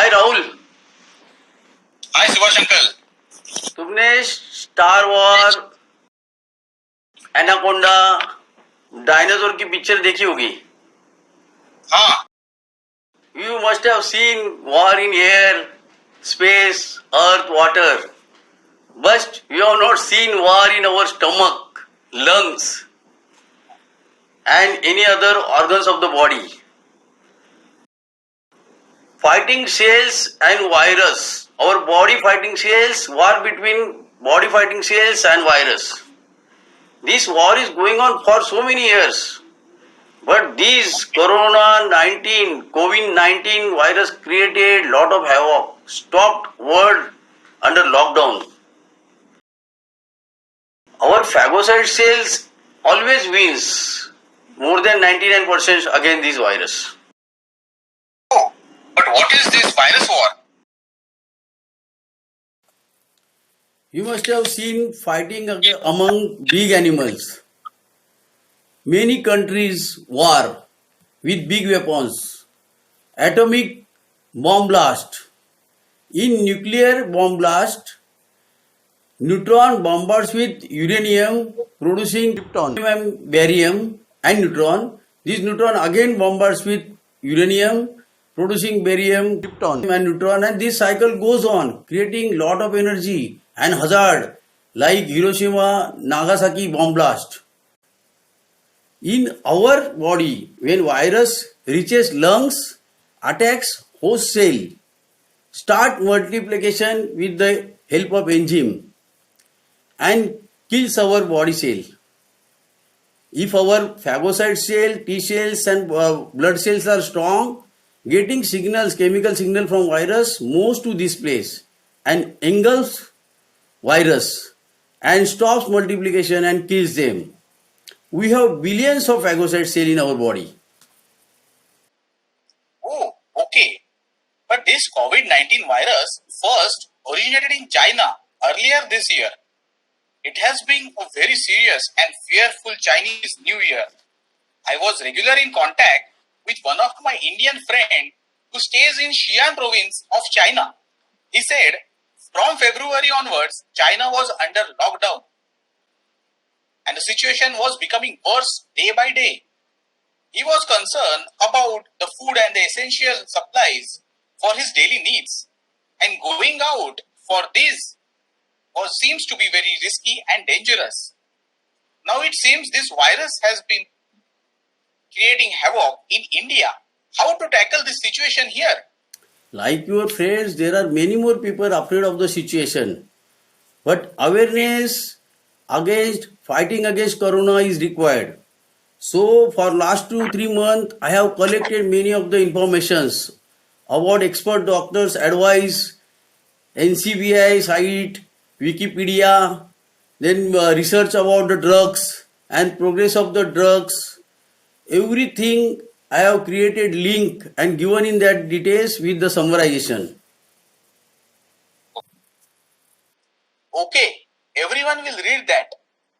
हाय राहुल, हाय Subhash uncle. तुमने star war, anaconda, dinosaur की picture देखी होगी. हाँ, you must have seen war in air, space, earth, water. But you have not seen war in our stomach, lungs, and any other organs of the body. Fighting cells and virus. Our body fighting cells, war between body fighting cells and virus. This war is going on for so many years. But this COVID-19 virus created lot of havoc, stopped world under lockdown. Our phagocyte cells always wins more than 99% against this virus. oh, but what is this virus war? You must have seen fighting among big animals. Many countries war with big weapons. Atomic bomb blast. In nuclear bomb blast, neutron bombards with uranium producing krypton, barium and neutron. This neutron again bombards with uranium producing barium, krypton and neutron, and this cycle goes on creating lot of energy and hazard like Hiroshima Nagasaki bomb blast. In our body, when virus reaches lungs, attacks host cell, start multiplication with the help of enzyme and kills our body cell. If our phagocyte cell, T cells and blood cells are strong, getting signals, chemical signal from virus moves to this place and engulfs virus and stops multiplication and kills them. We have billions of phagocyte cells in our body. Oh, okay. But this COVID-19 virus first originated in China earlier this year. It has been a very serious and fearful Chinese New Year. I was regularly in contact with one of my Indian friend who stays in Xi'an province of China. He said from February onwards, China was under lockdown and the situation was becoming worse day by day. He was concerned about the food and the essential supplies for his daily needs, and going out for this seems to be very risky and dangerous. Now it seems this virus has been creating havoc in India. How to tackle this situation here? Like your friends, there are many more people afraid of the situation. But awareness against fighting against corona is required. So for last 2-3 months, I have collected many of the informations about expert doctors' advice, NCBI site, Wikipedia, then research about the drugs and progress of the drugs. Everything I have created link and given in that details with the summarization. Okay, everyone will read that.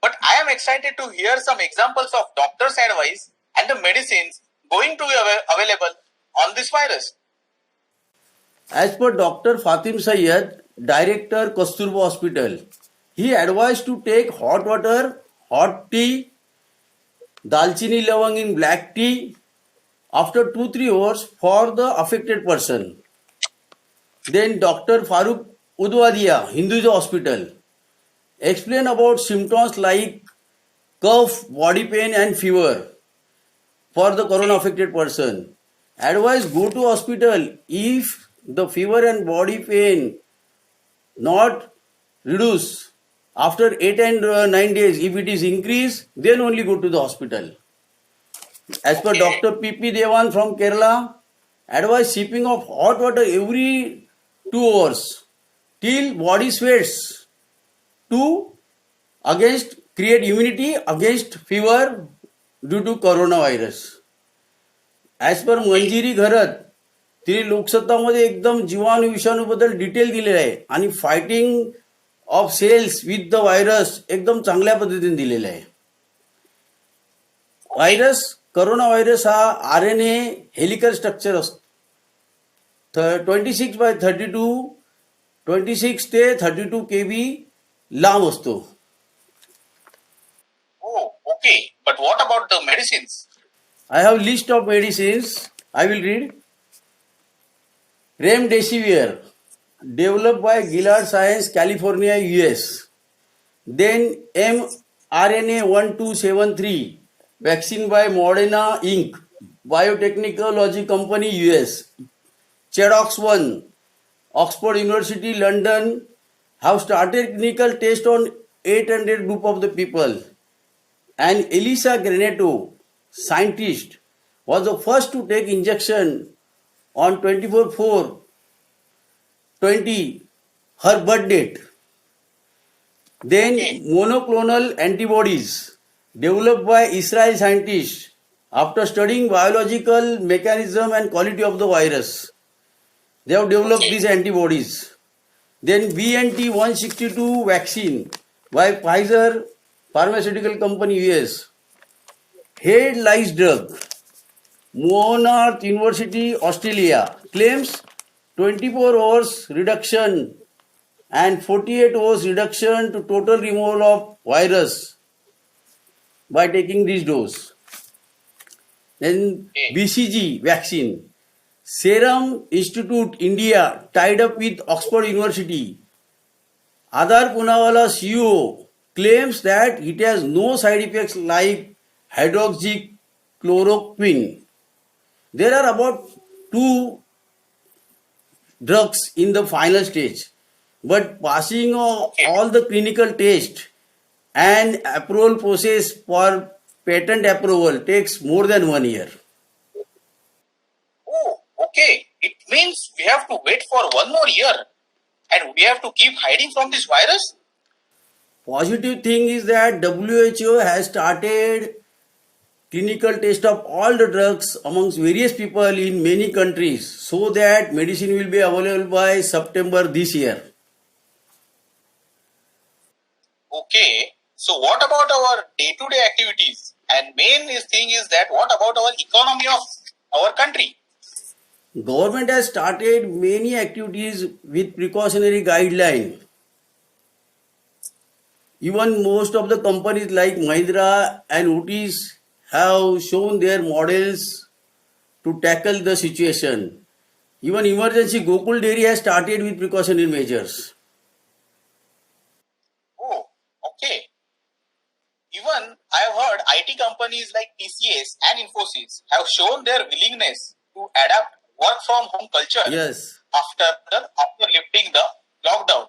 But I am excited to hear some examples of doctors' advice and the medicines going to be available on this virus. As per Dr. Fatim Syed, Director Kasturba Hospital, he advised to take hot water, hot tea, dalchini lavang in black tea after 2-3 hours for the affected person. Then Dr. Farooq Udwadia, Hinduja Hospital, explain about symptoms like cough, body pain and fever for the corona affected person. Advise go to hospital if the fever and body pain not reduce after 8 and 9 days. If it is increased, then only go to the hospital. As per Dr. P.P. Devan from Kerala, advise sipping of hot water every 2 hours till body sweats to create immunity against fever due to coronavirus. As per मंजिरी घरत, तिने लोकसत्तामध्ये एकदम जीवाणू विषाणूबद्दल detail दिलेलं आहे आणि fighting of sales with the virus एकदम चांगल्या पद्धतीने दिलेलं आहे. व्हायरस, करोना व्हायरस हा RNA हेलिकल स्ट्रक्चर असतो. 26 by 32, 26 ते 32 kb लांब असतो. Oh, okay. But what about the medicines? I have list of medicines. I will read. Remdesivir, developed by Gilead Sciences, California, US. Then mRNA 1273, vaccine by Moderna Inc., Biotechnology Company, US. Chedox 1, Oxford University, London, have started clinical test on 800 group of the people. And Elisa Granato, scientist, was the first to take injection on 24/4/20, her birth date. Then Okay. monoclonal antibodies developed by Israel scientists after studying biological mechanism and quality of the virus. They have developed Okay. these antibodies. Then BNT 162 vaccine by Pfizer pharmaceutical company US. Head lice drug. Monarch University, Australia claims 24 hours reduction and 48 hours reduction to total removal of virus by taking this dose. Then Okay. BCG vaccine. Serum Institute India tied up with Oxford University. Adar Poonawalla CEO claims that it has no side effects like hydroxychloroquine. There are about 2 drugs in the final stage, but passing Okay. all the clinical test and approval process for patent approval takes more than 1 year. Oh, okay. It means we have to wait for 1 more year and we have to keep hiding from this virus? Positive thing is that WHO has started clinical test of all the drugs amongst various people in many countries so that medicine will be available by September this year. Okay. So what about our day-to-day activities? And thing is that what about our economy of our country? Government has started many activities with precautionary guideline. Even most of the companies like Mahindra and Otis have shown their models to tackle the situation. Even emergency Gokul Dairy has started with precautionary measures. Oh, okay. Even I have heard IT companies like TCS and Infosys have shown their willingness to adapt work from home culture Yes. after lifting the lockdown.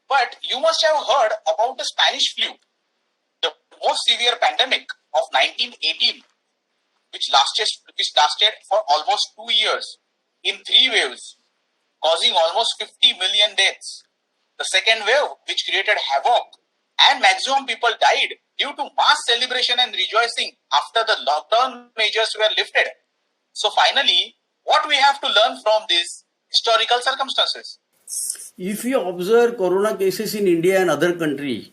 But you must have heard about the Spanish flu, the most severe pandemic of 1918, which lasted for almost 2 years in 3 waves, causing almost 50 million deaths. The second wave, which created havoc, and maximum people died due to mass celebration and rejoicing after the lockdown measures were lifted. So finally, what we have to learn from these historical circumstances? If you observe corona cases in India and other country,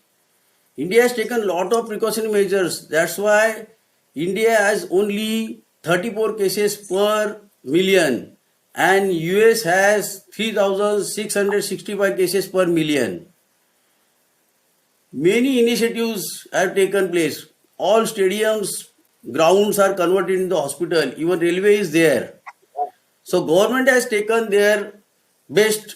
India has taken lot of precautionary measures. That's why India has only 34 cases per million and US has 3,665 cases per million. Many initiatives have taken place. All stadiums, grounds are converted into hospital. Even railway is there. So government has taken their best,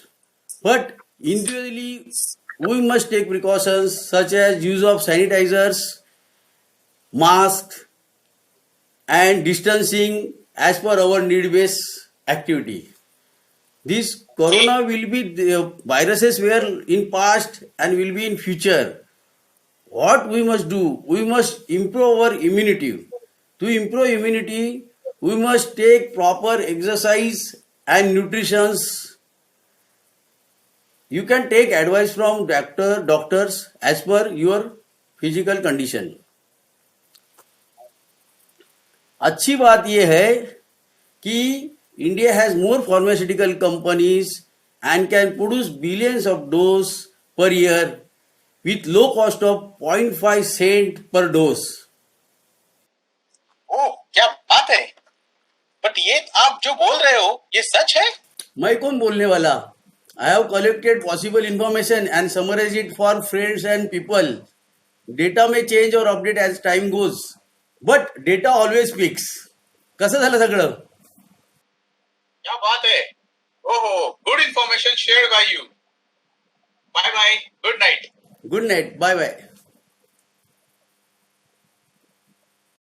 but individually we must take precautions such as use of sanitizers, mask, and distancing as per our need-based activity. This corona will be the viruses were in past and will be in future. What we must do? We must improve our immunity. To improve immunity, we must take proper exercise and nutrition. You can take advice from doctors as per your physical condition. अच्छी बात यह है कि India has more pharmaceutical companies and can produce billions of doses per year with low cost of 0.5 cent per dose. Oh, क्या बात है! But ये आप जो बोल रहे हो ये सच है? मैं कौन बोलने वाला? I have collected possible information and summarise it for friends and people. Data में चेंज और update as time goes, but data always speaks. कसं झालं सगळं? क्या बात है. ओहो, good information shared by you. Bye bye, good night. Good night, bye bye.